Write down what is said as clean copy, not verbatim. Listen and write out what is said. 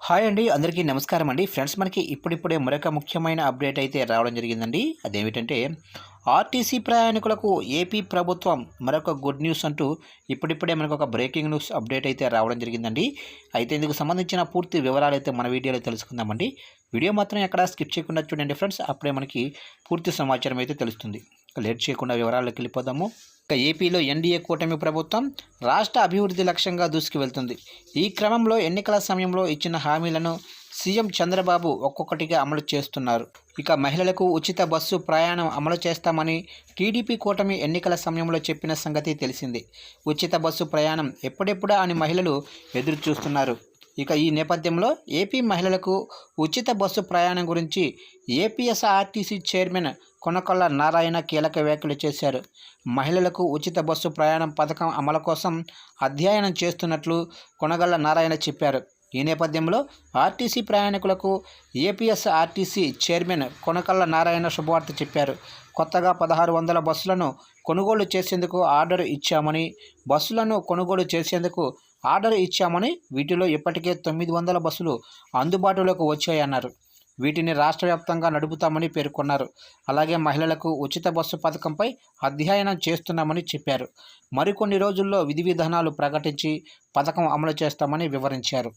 Hi అండి. అందరికీ నమస్కారం అండి. ఫ్రెండ్స్ మనకి ఇప్పుడిప్పుడే మరొక ముఖ్యమైన అప్డేట్ అయితే రావడం జరిగిందండి. అదేమిటంటే ఆర్టీసీ ప్రయాణికులకు ఏపీ ప్రభుత్వం మరొక గుడ్ న్యూస్ అంటూ ఇప్పుడిప్పుడే మనకు ఒక బ్రేకింగ్ న్యూస్ అప్డేట్ అయితే రావడం జరిగిందండి. అయితే ఇందుకు సంబంధించిన పూర్తి వివరాలు అయితే మన వీడియోలో తెలుసుకుందామండి. వీడియో మాత్రం ఎక్కడ స్కిప్ చేయకుండా చూడండి ఫ్రెండ్స్. అప్పుడే మనకి పూర్తి సమాచారం అయితే తెలుస్తుంది. లేట్ చేయకుండా వివరాల్లోకి వెళ్ళిపోదాము. ఇక ఏపీలో ఎన్డీఏ కూటమి ప్రభుత్వం రాష్ట్ర అభివృద్ధి లక్ష్యంగా దూసుకువెళ్తుంది. ఈ క్రమంలో ఎన్నికల సమయంలో ఇచ్చిన హామీలను సీఎం చంద్రబాబు ఒక్కొక్కటిగా అమలు చేస్తున్నారు. ఇక మహిళలకు ఉచిత బస్సు ప్రయాణం అమలు చేస్తామని టీడీపీ కూటమి ఎన్నికల సమయంలో చెప్పిన సంగతి తెలిసిందే. ఉచిత బస్సు ప్రయాణం ఎప్పుడెప్పుడా అని మహిళలు ఎదురు చూస్తున్నారు. ఇక ఈ నేపథ్యంలో ఏపీ మహిళలకు ఉచిత బస్సు ప్రయాణం గురించి ఏపీఎస్ఆర్టీసీ చైర్మన్ కొనకొల్ల నారాయణ కీలక వ్యాఖ్యలు చేశారు. మహిళలకు ఉచిత బస్సు ప్రయాణం పథకం అమలు కోసం అధ్యయనం చేస్తున్నట్లు కొనగల్ల నారాయణ చెప్పారు. ఈ నేపథ్యంలో ఆర్టీసీ ప్రయాణికులకు ఏపీఎస్ఆర్టీసీ చైర్మన్ కొనకల్ల నారాయణ శుభవార్త చెప్పారు. కొత్తగా 1600 బస్సులను కొనుగోలు చేసేందుకు ఆర్డర్ ఇచ్చామని వీటిలో ఇప్పటికే 900 బస్సులు అందుబాటులోకి వచ్చాయన్నారు. వీటిని రాష్ట్ర వ్యాప్తంగా నడుపుతామని పేర్కొన్నారు. అలాగే మహిళలకు ఉచిత బస్సు పథకంపై అధ్యయనం చేస్తున్నామని చెప్పారు. మరికొన్ని రోజుల్లో విధి విధానాలు ప్రకటించి పథకం అమలు చేస్తామని వివరించారు.